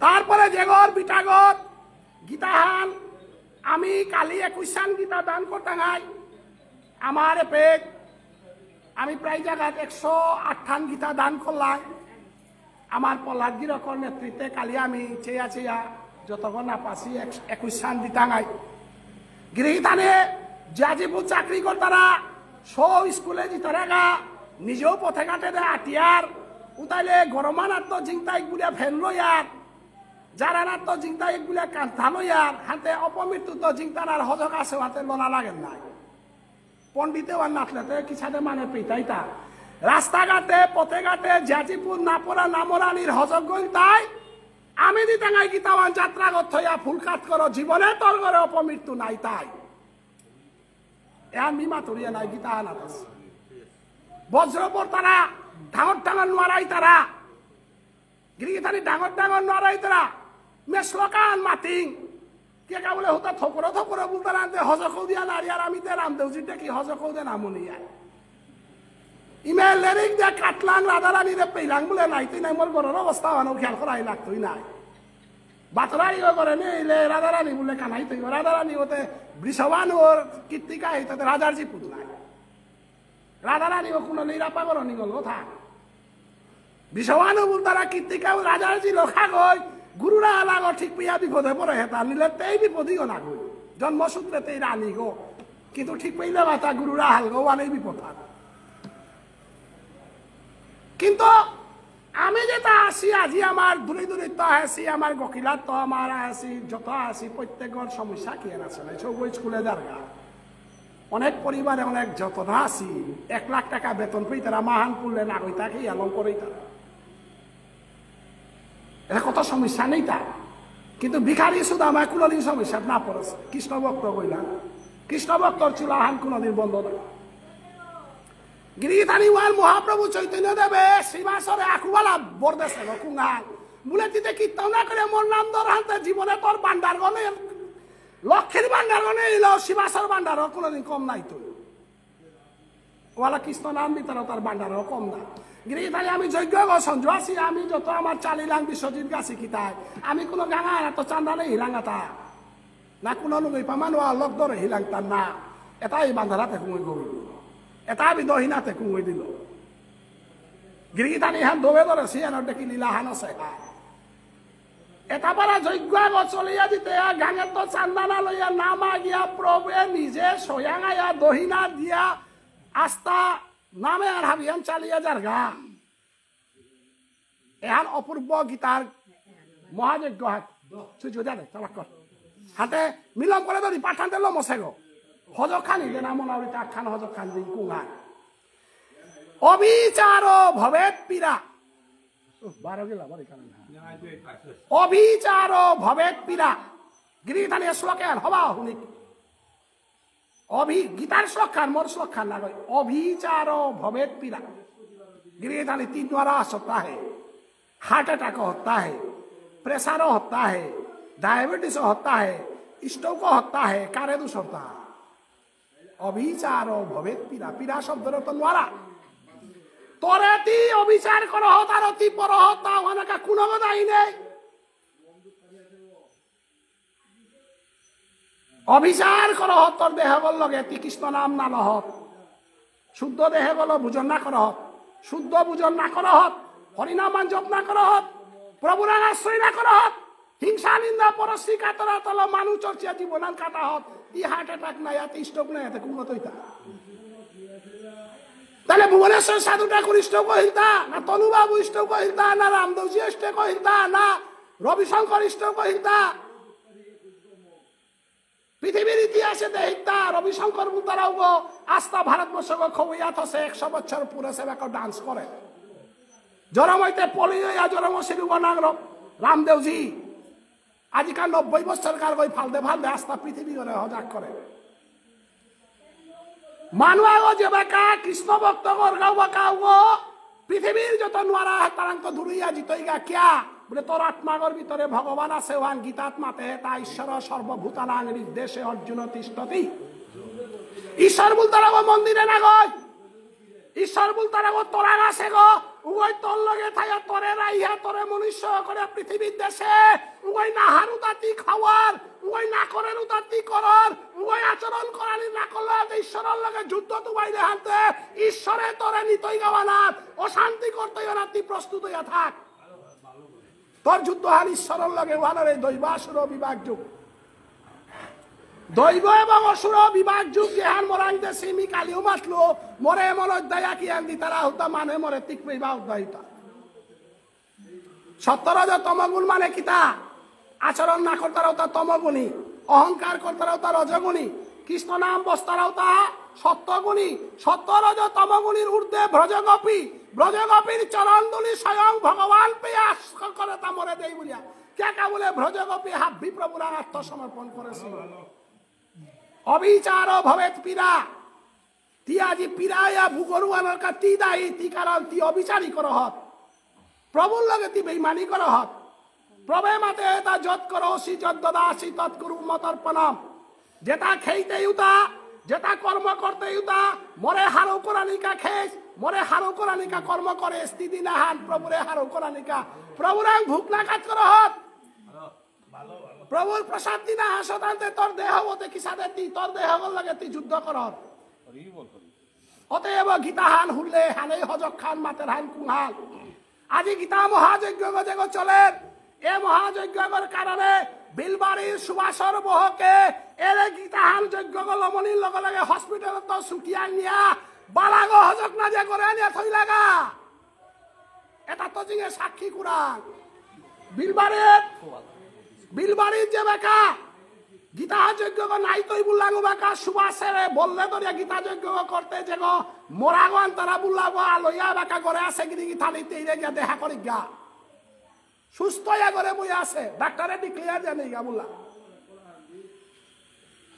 তারপরে জেগর বিটাগর গীতাহান আমি কালি 21 গীতা দান করতে নাই আমার পেট আমি প্রায় জায়গায় 108 গীতা দান করলাম আমার প্রহ্লাদ গিরকর নেতৃত্বে কালি আমি চেয়া চেয়া যতক্ষণ না পাচ্ছি 21 দিতা নাই গৃহীতানে জাজিপুর চাকরি করতারা সব স্কুলে জিতারা গা নিজেও পথে ঘাটে দে আটিয়ার উতাইলে গরমানার তো জিংতাই গুলিয়া ফেললো ইয়ার যারানার তো জিংতাই গুলিয়া কান্থালো ইয়ার হাতে অপমৃত্যু তো জিংতার হজক আছে হাতে লোনা লাগেন নাই পণ্ডিতেও আর নাচলেতে কিসাতে মানে পিতাইতা রাস্তাঘাটে পথে ঘাটে জাজিপুর নাপরা নামরানির হজক গইল তাই আমি দিতাঙ্গাই গীতাবান যাত্রা গথইয়া ফুলকাত করো জীবনে তোর ঘরে অপমৃত্যু নাই তাই এহান মিমা তরিয়া নাই গীতা আনাত আছে বজ্রপর তারা ডাঙর ডাঙর নোয়ারাই তারা গিরিগিতানি ডাঙর ডাঙর নোয়ারাই তারা মেসলকান মাতিং কে কাবলে হতা থকর থকর বলতে রান্ধে হজকও দিয়া নারী আর আমি দে রামদেও জিটা কি হজকও দে নামুনি ইমেল লেরিক দে কাটলাং রাধারানী দে পেইলাং বলে নাই তুই নাই মোর ঘরের অবস্থা আনো খেয়াল করাই লাগতোই নাই বাতরাই করে নিলে রাধারানী বলে কানাই তুই রাধারানী ওতে বৃষবান ওর কীর্তিকা তাতে রাজার জি পুত নাই রাধারানী ও কোনো নিরাপা করো নিগল কথা বৃষবান বল তারা কীর্তিকা রাজার জি লোখা গই গুরুরা আলাগ ঠিক পিয়া বিপদে পড়ে হেতা নিলে তেই বিপদিও না গই জন্মসূত্রে তেই রানী গো কিন্তু ঠিক পেইলে বাতা গুরুরা হাল গো আনেই বিপদ কিন্তু আমি যেটা আসি আজি আমার দূরে দূরে তো আসি আমার গকিলাত তো আমার আসি যত আসি প্রত্যেকের সমস্যা কি আছে না সব স্কুলে যারা অনেক পরিবারে অনেক যতটা আসি 1 লাখ টাকা বেতন পেয়ে তারা মাহান করলে না ওই তাকে এলম করেই তারা এটা কত সমস্যা নেই তার কিন্তু ভিখারি শুধু আমার কোনদিন সমস্যা না পড়েছে কৃষ্ণ ভক্ত কইলাম কৃষ্ণ ভক্তর চুলাহান কোনদিন বন্ধ না গিরিধানী মহাপ্রভু চৈতন্য দেবে শ্রীবাসরে আকুবালা বরদেশে কুঙ্গাল বলে দিতে কীর্তন না করে মোর নাম ধর হাতে জীবনে তোর বান্ডার গনে লক্ষ্মীর বান্ডার গনে এলো শ্রীবাসর বান্ডার কোনদিন কম নাই তো ওয়ালা কৃষ্ণ নাম ভিতরে তার বান্ডারও কম না গিরিধানী আমি যজ্ঞ সঞ্জু আছি আমি যত আমার চালিলাম বিশ্বজিৎ গাছি কিতায় আমি কোনো গাঙা এত চান্দা নেই হিলাঙ্গাতা না কোনো নুগৈ পামানো লগ ধরে হিলাংতার না এটাই বান্ধারাতে কুমই গই এটা আমি দহিনাতে কুমই দিল গিরিধানী হান দবে ধরে সিয়ানোর দেখি লীলা হান আছে এটা পারা যজ্ঞ চলিয়া দিতে গাঙের তো চান্দানা লইয়া নামা গিয়া প্রভুয়ে নিজে সয়াঙাইয়া দহিনা দিয়া আস্থা নামে আর হাবিয়ান চালিয়া যার গা এহান অপূর্ব গীতার মহাযজ্ঞ হাত সুযোগ দেয় হাতে মিলন করে ধরি পাঠান দিল মশে গো হজক খানি দেনা মনে হইতে খান হজক খান দিন কুঙার অবিচার ভবেত পীড়া 12 গেলা বড় কারণ অবিচার ভবেত পীড়া গিরিধানী শ্লোকে হবা হুনিক গীতার শ্লোক খান মোর শ্লোক খান না কই অবিচার ভবেত পীড়া गिरिधानी 3 द्वारा होता है हार्ट अटैक होता है प्रेशर होता है डायबिटीज होता है स्ट्रोक होता है कार्य दोष होता है अभिचार भवेत पीड़ा पीड़ा शब्द तो द्वारा तोरेती अभिचार करो होता रति पर होता होने का कुनो बताई नहीं अभिचार करो তোর দেহ বল লগে তি কৃষ্ণ নাম না লহত শুদ্ধ দেহ বল বুঝন না করহত শুদ্ধ বুঝন না করহত হরিনাম জপ না করহত প্রভুর আশ্রয় না করহত হিংসা নিন্দা পরশ্রী কাতরা তল মানু চর্চা জীবনান কাটা হত ই হার্ট অ্যাটাক নাই এত স্ট্রোক নাই এত কোন তইতা তাহলে ভুবনেশ্বর সাধু ঠাকুর স্ট্রোক কইতা না তনুবাবু স্ট্রোক কইতা না রামদেবজি স্ট্রোক কইতা না রবিশঙ্কর স্ট্রোক কইতা পৃথিবীর ইতিহাসে দেখিতা রবিশঙ্কর বুতারাও আস্থা ভারতবর্ষ খবইয়াত আছে 100 বছর পুরো সেবা ডান্স করে জরমইতে পলিয়া জরম শিরুবনাং রামদেবজি আজিকাল 90 বছর কার কই ফালদে ফালদে আস্থা পৃথিবী করে হজাক করে মানুষ যেবাকা কৃষ্ণ ভক্ত গরগাও বাকাও পৃথিবীর যত নোয়ারা তারাঙ্ক ধুরিয়া জিতইগা কিয়া বলে তোর আত্মাগর ভিতরে ভগবান আছে ওয়ান গীতাত্মাতে তা ঈশ্বর সর্বভূতানাং নির্দেশে অর্জুন তিষ্ঠতি ঈশ্বর বলতারা মন্দিরে না গয় ঈশ্বর বলতারা তোরা আছে গো উগই তোর লগে থাইয়া তোরে রাইয়া তোরে মনুষ্য করে পৃথিবীর দেশে উগই না হারুতাতি খাওয়ার উগই না করেন উতাতি করর উগই আচরণ করানি না করলে ঈশ্বরের লগে যুদ্ধ তো বাইরে হাতে ঈশ্বরে তোরে নিতই গাওয়ানাত অশান্তি করতেই না তুই প্রস্তুত হইয়া থাক তোর যুদ্ধ হার ঈশ্বরের লগে ওয়ানারে দৈবাসুর বিভাগ যুগ দৈব এবং অসুর বিভাগ যুগ যেহান মরাইতে সিমি কালিও মাতলো মরে মন দয়া কি আন্দি তারা হতা মানে মরে তিক পেবা উদ্দাহিতা 17 তমগুণ মানে কিতা আচরণ না করতারাও তা তমগুণী অহংকার করতারাও তা রজগুণী কৃষ্ণ নাম বস্তারাও তা সত্যগুণী 17 তমগুণীর ঊর্ধ্বে ব্রজগোপীর চরণ দুলি স্বয়ং ভগবান পেয়ে করে তা মরে দেই বলিয়া কে বলে ব্রজগোপী হাব্বি প্রভুর আত্মসমর্পণ করেছে অবিচার ভবেত পীড়া তি আজি পীড়াইয়া ভূগরুয়ানোর কা তি দায়ী তি কারণ তি অবিচারী করহত প্রভুর লগে তি বেইমানি করহত প্রভে মাতে তা যত করো সি যত দদাসি তৎ কুরু মতর্পণম যেটা খেইতে ইউতা যেটা কর্ম করতে ইউতা মরে হারো কোরানিকা খেস মরে হারো কোরানিকা কর্ম করে স্থিতি না হান প্রভুরে হারো কোরানিকা প্রভুরাং ভুক না কাজ করহত প্রভুর প্রসাদ দিনা হাসতান্তে তোর দেহ হতে কি সাথে তি তোর দেহ লাগে তুই যুদ্ধ করত অতএব গীতা হান হুললে হানে হজক খান মাতের হান কুহাল আজি গীতা মহাযজ্ঞ গজেগ চলে এ মহাযজ্ঞর কারণে বিলবাড়ির সুবাসর বহকে এরে গীতা হান যজ্ঞ লমনির লগে লাগে হসপিটাল তো ছুটিয়া নিয়া বালাগ হজক না যে করে নিয়ে থই লাগা এটা তো জিঙে সাক্ষী কুরান বিলবাড়ির যে বেকা গীতা যজ্ঞ নাই তৈ বুল্লাঙ্গ বেকা সুবাসেরে বললে ধরিয়া গীতা যজ্ঞ করতে যে গো মোরাগন তারা বুল্লাগো আলইয়া বেকা করে আছে গিরি গীতা নিতে গিয়া দেখা করি গা সুস্থ হইয়া করে বই আছে ডাক্তারে ডিক্লিয়ার জানি গা বুল্লা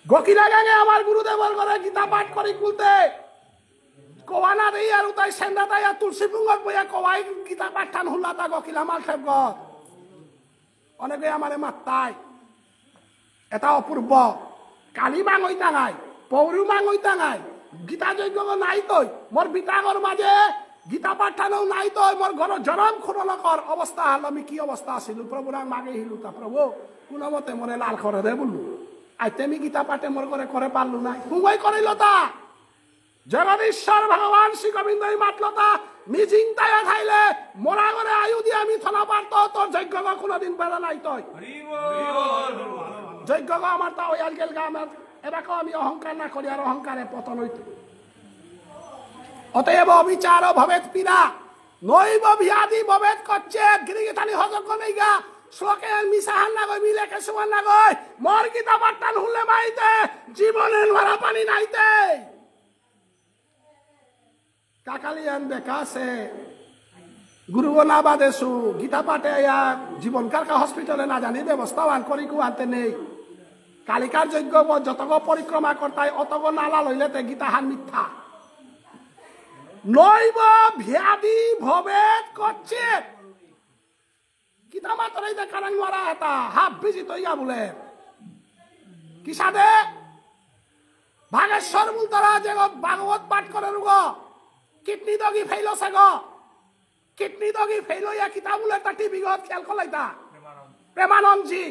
গকিলা গাঙে আমার গুরুদেবর করে গীতা পাঠ করি খুলতে কোয়ানা দেই আর তাই সেন্দা তাই আর তুলসী পুঙ্গত বইয়া কোয়াই গীতা পাঠ ঠান হুল্লা তা গকিলা মাল খেব অনেকে আমারে মাত্তাই এটা অপূর্ব কালি মাঙই টাঙাই পৌরু মাঙই টাঙাই গীতা যজ্ঞ নাই তৈ মোর বিতাগর মাঝে গীতা পাঠানো নাই তৈ মোর ঘর জরম খুরলকর অবস্থা হল আমি কি অবস্থা আছিল প্রভুরাং মাগে হিলু তা প্রভু কোনো মতে মরে লাল করে দে বললু আইতে আমি গীতা পাঠে মোর করে পারলু নাই হুঙ্গই করিল তা জগদীশ্বর ভগবান শ্রী গোবিন্দই মাতল তা মিজিং তাইয়া খাইলে মোরা করে আয়ু দিয়ে আমি থলা পারত তোর যজ্ঞ কোনোদিন বেড়া নাই তৈ যজ্ঞ আমার তা ওই গেল গা আমার এবাকে আমি অহংকার না করি আর অহংকারে পতন হইত অতএব অবিচার ভবেত পীড়া নৈব ভিয়াদি ভবেত করছে গিরিগিতানি হজক নেই গা শ্লোকে মিশাহান না গই মিলে কেসুমান না গই মর গীতা পাঠটান হুলে মাইতে জীবনে মারা পানি নাইতে কাকালিয়ান দেখাছে গুরু না বাদেছু গীতা পাঠে জীবন কারকা হসপিটালে না জানি ব্যবস্থা আন করি কু আনতে নেই কালিকার যজ্ঞ যতগ পরিক্রমা করতাই অতগ নালা লইলেতে গীতা হান মিথ্যা নৈব ভিয়াদি ভবেত করছে গীতা মাত্রই দেখান মারা এটা হাফ বিজি তৈয়া বলে কিসাদে ভাগেশ্বর বুলতারা যে ভাগবত পাঠ করে রুগ কিডনি দগি ফেইলছে গো কিডনি দগি ফেইল ইয়া কিতাব বলে তা টিভি গত খেয়াল কলাইতা প্রেমানন্দজি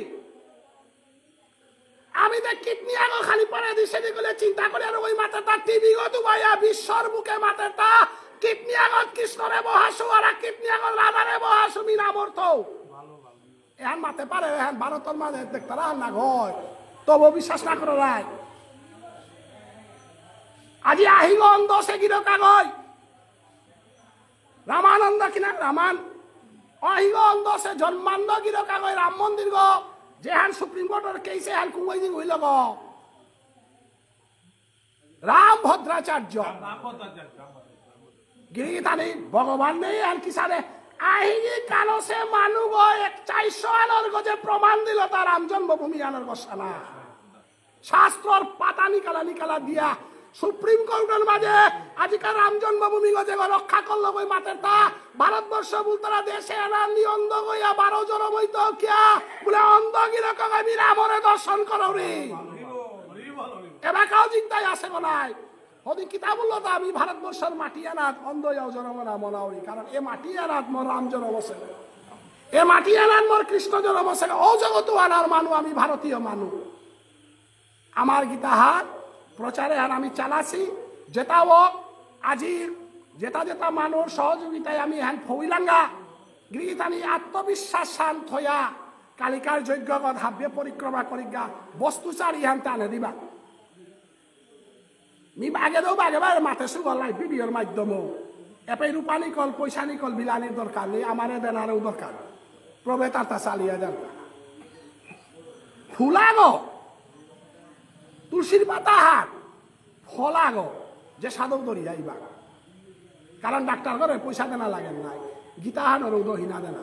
আমি দেখ কিডনি আগো খালি পরে দিছে দিগলে চিন্তা করে আর ওই মাথাটা টিভি গত ভাইয়া বিশ্বর বুকে মাথাটা কিডনি আগত কৃষ্ণরে বহাসু আর কিডনি আগত রাধারে বহাসু মিনা মর্ত এখন মাতে পারে এখন ভারতের মাঝে দেখতারা না গয় তবু বিশ্বাস না করো রায় আজি আহিগ অন্ধ সে গির কাগজ রামানন্দ কিনা রামান আহিগ অন্ধ সে জন্মান্ধ গির কাগজ রাম মন্দির গো যে হান সুপ্রিম কোর্টের কেসে হান কুমাই দিন হইল গো রাম ভদ্রাচার্য গিরিগীতানি ভগবান নেই আর কি সারে আহিগি কালো সে মানু গো 400 আলোর গজে প্রমাণ দিল তার রাম জন্মভূমি আনার বসানা শাস্ত্রর পাতা নিকালা দিয়া সুপ্রিম কোর্টের মাঝে আজকাল রাম জন্মভূমি গজে রক্ষা করলো ওই মাতের তা ভারতবর্ষ বুলতারা দেশে এনার অন্ধ গইয়া 12 জন হইতো কিয়া বলে অন্ধ গিরক আমি রামরে দর্শন করো রে এবার কাউ চিন্তায় আসে বলাই ওদিন কিতাব বললো তো আমি ভারতবর্ষের মাটি আনাত অন্ধ জনমনা মনাওরি কারণ এ মাটি আনাত মোর রাম জন বসে এ মাটি আনাত মোর কৃষ্ণ জন বসে ও জগত আনার মানু আমি ভারতীয় মানু আমার গীতা হাত প্রচারে আর আমি চালাছি যেটাও আজি যেটা মানুষ সহযোগিতায় আমি হ্যান ফইলাঙ্গা গিরিগীতানি আত্মবিশ্বাস শান্ত হইয়া কালিকার যজ্ঞগত হাব্যে পরিক্রমা করিগা বস্তুচার ইহান টানে দিবা মি বাগে দেও বাগে বাগে মাথে সুগলাই ভিডিওর মাধ্যমে এপে রূপানি কল পয়সা নিকল বিলানির দরকার নেই আমারে দেনারেও দরকার প্রবে তার চালিয়ে যান ফুলাগো তুলসীর পাতা হাত ফলাগো যে সাধক ধরি যাইবা কারণ ডাক্তার করে পয়সা দেনা লাগেন নাই গীতা হানেরও দহিনা দেনা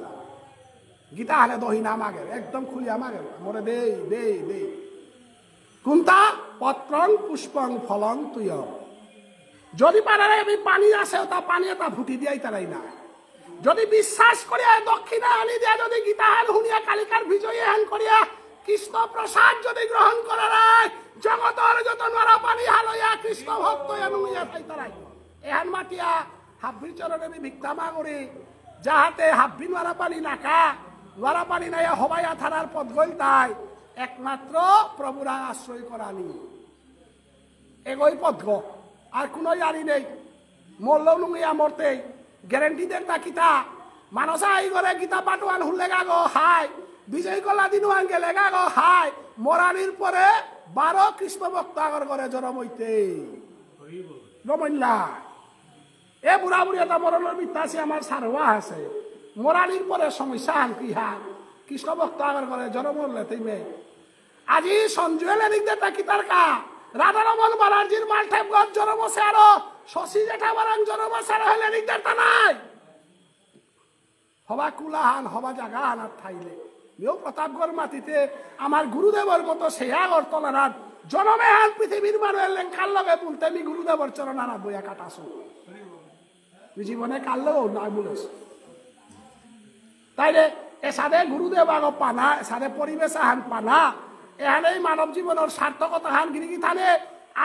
গীতা হানে দহিনা মাগের একদম খুলিয়া মাগের মরে দেই কোনটা পত্রং পুষ্পং ফলং তুই যদি পারে আমি পানি আছে তা পানি তা ফুটি দিয়াই তারাই না যদি বিশ্বাস করিয়া দক্ষিণা আনি দিয়া যদি গীতা হান শুনিয়া কালিকার বিজয়ী হান করিয়া কৃষ্ণ প্রসাদ যদি গ্রহণ করা নাই জগতর যত নরা পানি হালইয়া কৃষ্ণ ভক্ত এনুইয়া তাই তারাই এহান মাটিয়া হাব্বির চরণে আমি ভিক্ষা মাগরি যাহাতে হাব্বি নরা পানি নাকা নরা পানি নাই হবাইয়া থানার পথ গইল তাই একমাত্র প্রভুরা আশ্রয় করানি এগোই পথ গো আর কোনো ইয়ারি নেই মরলেও নুঙ্গিয়া মরতে গ্যারেন্টি দেন না কিতা মানসা আই করে গীতা পাটুয়ান হুলে গো হাই বিজয় কলা দিনু আঙ্গে লেগা গো হাই মরানির পরে 12 কৃষ্ণ ভক্ত আগর করে জন্ম হইতে রমইল্লা এ বুড়া বুড়ি এটা মরণের মিথ্যাসী আমার সারোয়া আছে মরালির পরে সমস্যা হান কি হান কৃষ্ণ ভক্ত আগর করে জন্ম মরলে তুমি আজি সঞ্জুয়েলের দিক দিয়ে তাকি তার কা রাধারমন বানার্জির মালঠাইপগঞ্জ জন্ম বসে আরো শশী জেঠাবারাং জন্ম বসে আরো হলে দিক দিয়ে নাই হবা কুলাহান হবা জাগা আনার ঠাইলে মেয়েও প্রতাপগড় মাটিতে আমার গুরুদেবর মতো সেয়া অর্তলার জনমে হান পৃথিবীর মানুষের লেঙ্কার লগে বলতে আমি গুরুদেবর চরণ আনা বইয়া কাটাছো জীবনে কাললেও না বলেছ তাইলে এ সাদে গুরুদেব আগ পানা সাদে পরিবেশ হান পানা এখানে মানব জীবনের সার্থকতা হান গিরিগি থানে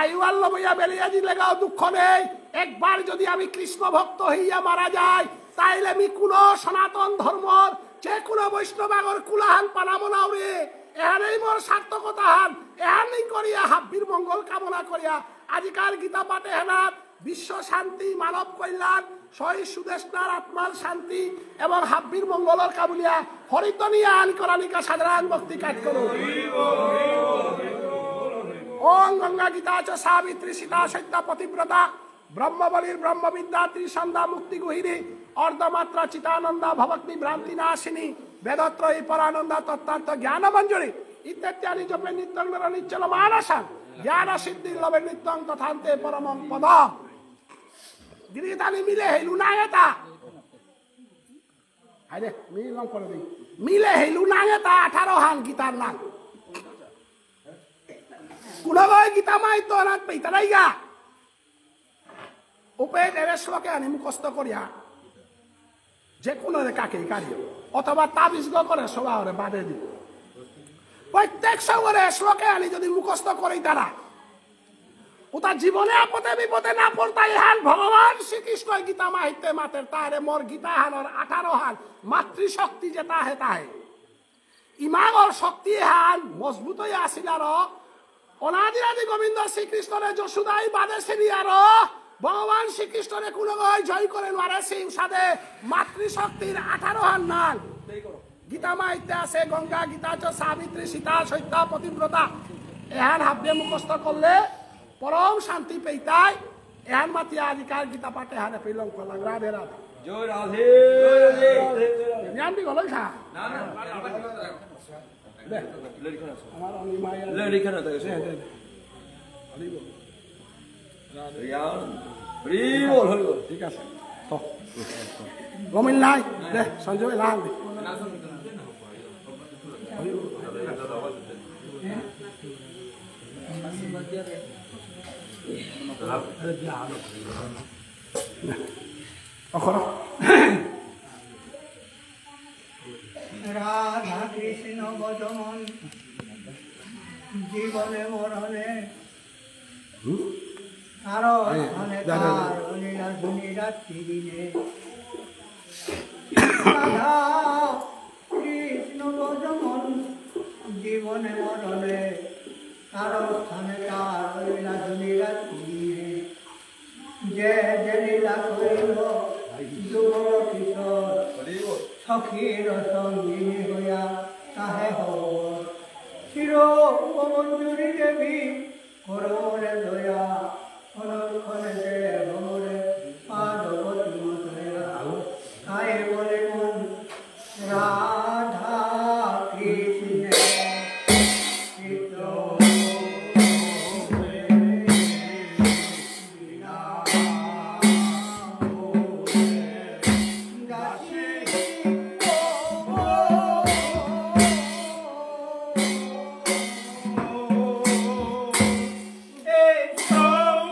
আইওয়াল লবইয়া বেলিয়া দিলে গাও দুঃখ নেই একবার যদি আমি কৃষ্ণ ভক্ত হইয়া মারা যায় তাইলে আমি কোন সনাতন ধর্মর যে কোনো বৈষ্ণবাগর কুলাহান পানাবো না রে এখানেই মোর সার্থকতা হান এখানেই করিয়া হাব্বির মঙ্গল কামনা করিয়া আজিকার গীতা পাঠে হেনাত বিশ্ব শান্তি মানব কল্যাণ শহীদ সুদেশনার আত্মার শান্তি এবং হাব্বির মঙ্গলের কাবুলিয়া হরিতনিয়া আন করানিকা সাধারণ ভক্তি কাজ করো ওং গঙ্গা গীতা চ সাবিত্রী সীতা সত্য পতিব্রতা ব্রহ্মবলীর ব্রহ্মবিদ্যা ত্রিসন্ধ্যা মুক্তি গুহিনী অর্ধমাত্রা চিতানন্দা ভবগ্নি ভ্রান্তি নাশিনী বেদত্রয়ী পরানন্দা তত্ত্বার্থ জ্ঞান মঞ্জুরি ইত্যাদি জপে নিত্যং নিশ্চল মানসা জ্ঞান সিদ্ধি লবে নিত্যং তথান্তে পরমং পদম গিরিতানি মিলে হেলু নাঙেতা আরে মিলং করে দিই মিলে হেলু নাঙেতা 18 হান গীতার নাম কুনগয় গীতা মাই তো না পেইতারাই গা উপে এর শ্লোকে আনি মুখস্থ করিয়া যে কোনো কাকে কারিও অথবা তাবিজ করে সবারে বাদে দিব প্রত্যেক সবরে শ্লোকে আনি যদি মুখস্থ করি তারা ওটা জীবনে আপদে বিপদে না পড়তাই হান ভগবান শ্রীকৃষ্ণ গীতা মাহিতে মাতের তারে মোর গীতা হানর 18 হান মাতৃশক্তি যেটা হে তাহে ইমাগর শক্তি হান মজবুত হয়ে আসিল আর অনাদিরাদি গোবিন্দ শ্রীকৃষ্ণরে যশোদাই বাদে সিনি আর ভগবান শ্রীকৃষ্ণরে কোনো জয় করে নারে সিং সাদে মাতৃশক্তির 18 হান নাল গীতা মাহিতে আছে গঙ্গা গীতা চ সাবিত্রী সীতা সত্য পতিব্রতা এহান হাব্বে মুখস্থ করলে পরম শান্তি পেইতাই এহান মাতিয়া আজিকার গীতা পাঠে হানে পেলং কলাং রাধে রাধে জয় রাধে জ্ঞান দি গলই খা না না আমার অনিমায়া লেখানো থাকে হরিব হরিবল ঠিক আছে তো গমিল নাই দে সঞ্জয় লাল দে অখর রাধা কৃষ্ণ বদমন জীবনে মরণে আরো রাত্রি দিনে রাধা কৃষ্ণ বদমন জীবনে মরণে আরো স্থানে তার রাত্রি দিনে যে যে লীলা করিল যুগল কিশোর সখীর সঙ্গিনী হইয়া তাহে হর চির মঞ্জুরি দেবী করমরে দয়া অনুক্ষণে দে ভমরে পাদপতি মতয়া তাই বলে মন রাধা কৃষ্ণ Oh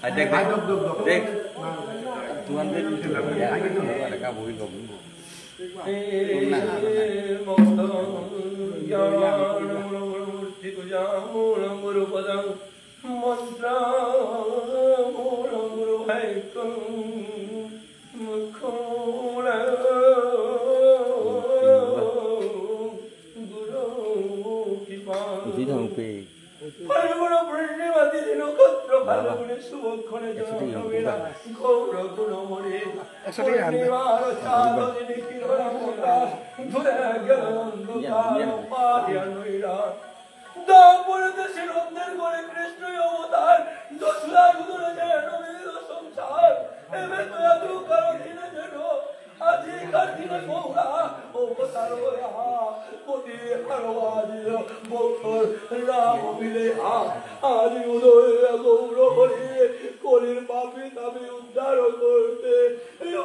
দেখ দেখ ဒီထောင်ပေ ফাল্গুন পূর্ণিমাতি দিন কত্র ফাল্গুনে শুভক্ষণে জনমেরা গৌর গুণমণি পূর্ণিমার চাঁদ দিনে কিরণ প্রকাশ ধরে গেল অন্ধকার পারিয়া নইরা দাপর দেশের অন্ধের করে কৃষ্ণ অবতার দশলা গুদরে যেন বিবিধ সংসার এবে তো এত কারো দিনে যেন আজিকার দিনে গৌরা অবতার হইয়া পতি হারো আজি বক্তর রাম মিলে আজি উদয় গৌর হরি কলির পাপি তাপি উদ্ধার করতে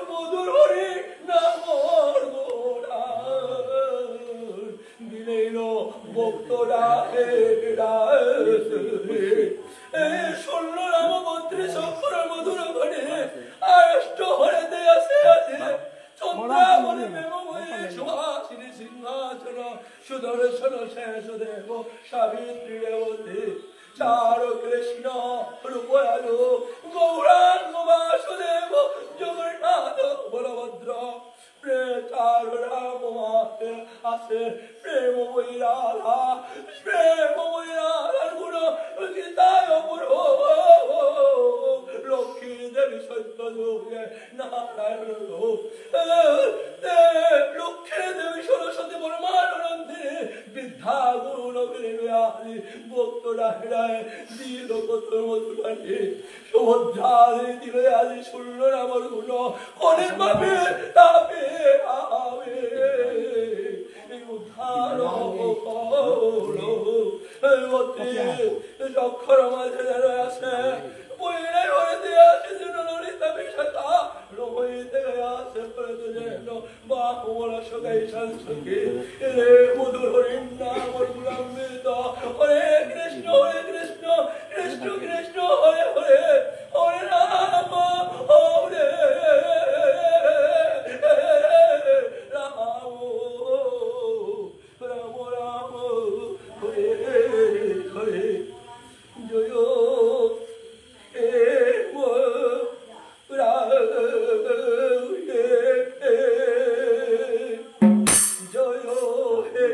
মধুর হরি নামর গোড়া দিলেন ভক্তরা শূন্য রাম মন্ত্রী শঙ্কর মধুর ঘরে আষ্ট হরে দেয়াছে আছে চন্দ্রাবনে মেমময়ে সুহাসিনী সিংহাসন সুদর্শন শেষ দেব সাবিত্রী রেবতী চার কৃষ্ণ রূপয়ালু গৌরাঙ্গ বাসুদেব জগন্নাথ বলভদ্র চার রাম আছে প্রেম বৈরাধা প্রেম বৈরাধার গুণ গীতায় লক্ষ্মী দেবী সত্য যোগে নারায়ণ লক্ষ্মী দেবী সরস্বতী পরমানন্দে বৃদ্ধা গুরু নবীনী ভক্তরা হৃদয় দিল কত মধুরানী সুভদ্রা দিল আজি শূন্য আমার গুণ অনেক ভাবে তাপে আবে উদ্ধার অক্ষর মাঝে যারা আছে বইলে হয়ে দিয়ে আছে যেন ললিতা বিশাখা রহিতে আছে প্রতি যেন বাহুবলা সগাই সংসকে রে মধুর হরিণ নাম গুলামৃত হরে কৃষ্ণ কৃষ্ণ কৃষ্ণ হরে হরে হরে রাম হরে রাম রাম রাম হরে হরে জয় জয় হে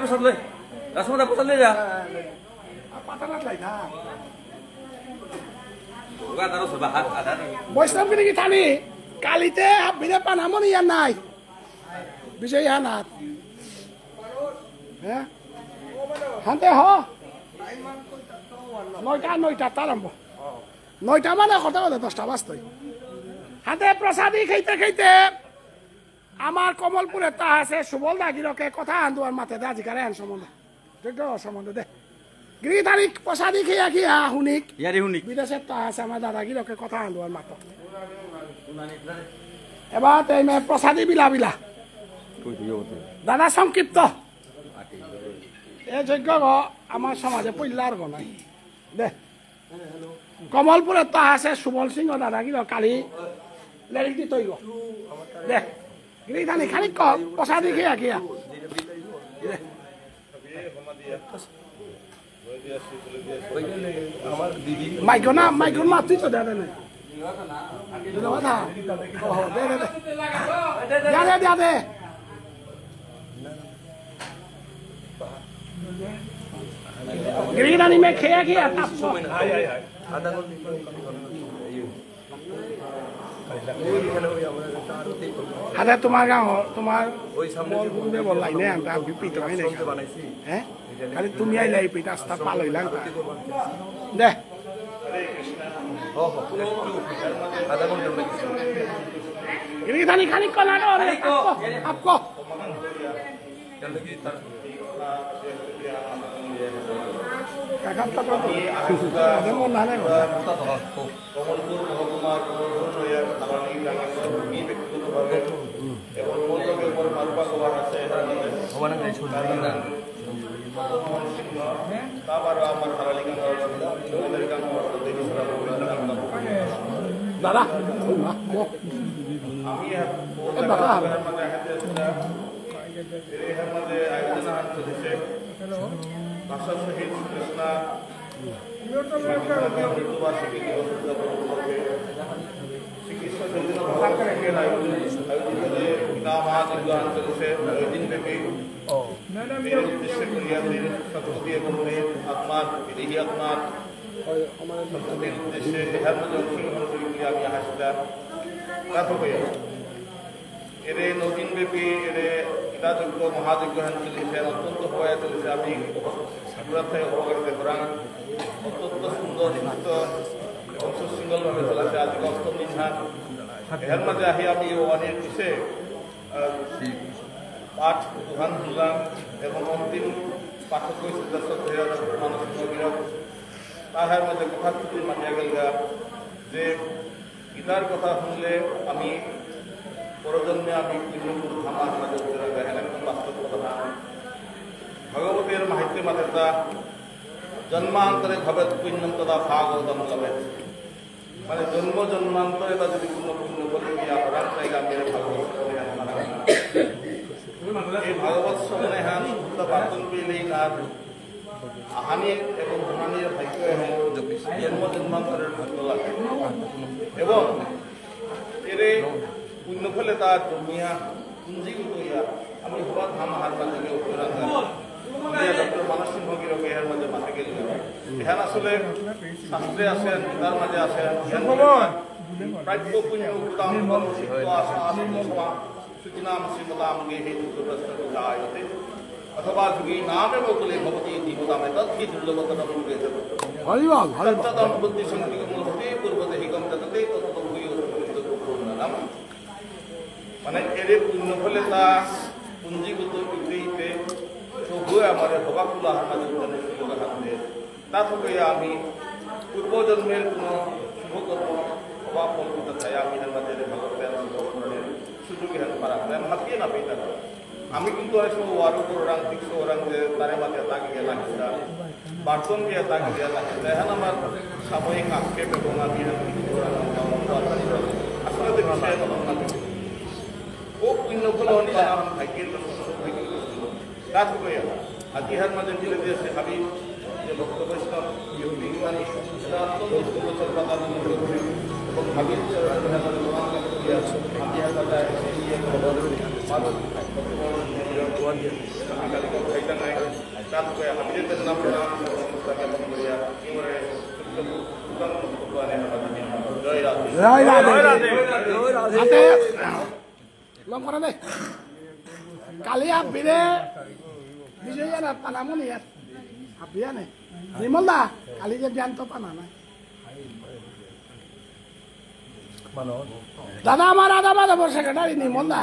প্রসাদ লই রাসমদা প্রসাদ লই যা বৈষ্ণব কি থানি কালিতে বিনে পানামনি ইয়ার নাই বিজয় হানাত হ্যাঁ হানতে হ 9টা আরম্ভ 9টা মানে কথা বলে 10টা বাজতই হাতে প্রসাদী খাইতে আমার কমলপুরে তা আছে সুবল দাগিরকে কথা আন্দোয়ার মাথে দে আজিকারে আন সম্বন্ধে ঠিক সম্বন্ধে দে গিরিধারিক প্রসাদী খেয়া হুনিক বিদেশের তা আছে আমার দাদাগিরকে কথা আন্দোয়ার মাথ এবার তাই প্রসাদী বিলা দাদা সংক্ষিপ্ত এই যজ্ঞ আমার সমাজে পইলার গনাই দে কমলপুরে তা আছে সুবল সিংহ দাদাগির কালি লেরিক দি তৈব দে গিরিধানি খালি প্রসাদী খেয়া মাইকন মা তুই তো দে না কথা দে গিরিধানি মে খেয়া আরে তোমার গাঁও তোমার গুরুদেব লাইনে আনতা বিপিত হয় না হ্যাঁ খালি তুমি আইলে এই পিঠ রাস্তা পাল হইলাম দে গিরিধানি খালি কলা আপকো মন না কমলপুর মহকুমার এবং মারুপা আছে দাদা ভাষা শহীদ কৃষ্ণা চিকিৎসা চলছে ওই দিন ব্যাপী উদ্দেশ্যে সরস্বতী এবং আত্মার বিদেহী আত্মার সরস্বতীর উদ্দেশ্যে দেহার মধ্যে অংশগ্রহণ করি আমি হাসিটা তারপরে এর নদীন ব্যাপী এর যোগ্য মহাযোগ্য হেন চলেছে অত্যন্ত হয়ে চলেছে আমি ঠাকুরাথায় উপকারিতা করান অত্যন্ত সুন্দর সুস্থ এবং সুশৃঙ্খলভাবে চলেছে আজকে অষ্টম দিন এর মাঝে আহি আমি অনেক কিছু পাঠ দোকান শুনলাম এবং অন্তিম পাঠক দর্শক মানসিক বিরোধ তাহার মধ্যে কথা খুবই মানিয়া গেল যে গীতার কথা শুনলে আমি পরজন্মে আমি পুণ্যপুর ধামার মাঝে দেখেন একদম বাস্তব কথা ভগবতের মাহিত্য মাতেতা জন্মান্তরে ভবেত পুণ্যম তদা ভাগবতম লবেত মানে জন্ম জন্মান্তরে তা যদি পুণ্য পুণ্য বলে অপরাধ জায়গা মেরে ভাগবত এই ভাগবত শ্রবণে হ্যাঁ শুদ্ধ পার্থন পেলেই তার হানি এবং হানির ভাগ্য জন্ম জন্মান্তরের ভাগ্য লাগে এবং এর পুণ্য ফলে তার জমিয়া পুঞ্জীভূত হইয়া আমি হওয়া ধাম হার মাঝে ডক্টর মানস সিংহ গিরকে এর মাঝে মাঝে গেল এখান আসলে শাস্ত্রে আছেন গীতার মাঝে আছেন প্রাপ্য পুণ্য উত্তম সিদ্ধ আশা আশা সুচিনাম শ্রীমতাম গেহে দুর্গস্তে অথবা যুগী নামে বকলে ভবতী জীবতামে তদ্গি দুর্লভতম রূপেতে হরিবল তত্তদম বুদ্ধি সংকৃতিকম হতে পূর্বদেহিকম তততে তত ভূয় নাম মানে এর পুণ্য ফলে তা পুঞ্জীভূত বিক্রিতে তবুও আমার ভবাকুলা আমাদের সুযোগ হাতে তা থেকে আমি পূর্বজন্মের কোনো শুভকর্ম অভাব ফলকতা চাই আমি আমাদের ভগবানের সুযোগ গেলেন পারা হাতিয়ে না পেয়ে থাকবে আমি কিন্তু অনেক সময় ওয়ারও করলাম তিনশো ওরাং যে তারে মাঝে তাকে গিয়ে লাগিয়েছিলাম বার্তন গিয়ে তাকে গিয়ে লাগিয়েছে এখন আমার সাময়িক আক্ষেপ এবং আমি আসলে তো বিষয়ে তখন না ও পুণ্যগুলো অনেক ভাগ্যের কাজ করে আর ইহার মাঝে মিলে দিয়েছে আমি যে ভক্ত বৈষ্ণব ইহুদিমান সেটা অত্যন্ত সুন্দর কথা এবং ভাবির কালি আপিরে বিজয় না পানামনি আপিয়া নে নির্মল দা কালি যে জ্ঞান তো পানা নাই দাদা আমার আদা মাধবর সেক্রেটারি নির্মল দা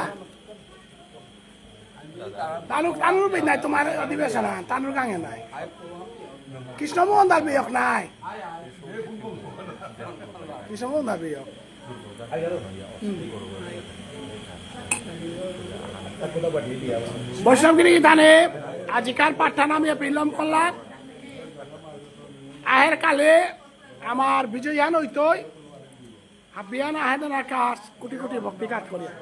তানুর বি নাই তোমার অধিবেশন তানুর গাঙে নাই কৃষ্ণমোহন দার বিয়ক নাই কৃষ্ণমোহন দার বিয়ক বৈষ্ণবগিরি ধানে আজিকার পাঠা নামিয়ে প্রিলম করলাম আহের কালে আমার বিজয়ান হইতই আবিয়ান আহেদান আকাশ কোটি কোটি ভক্তি কাজ করিয়া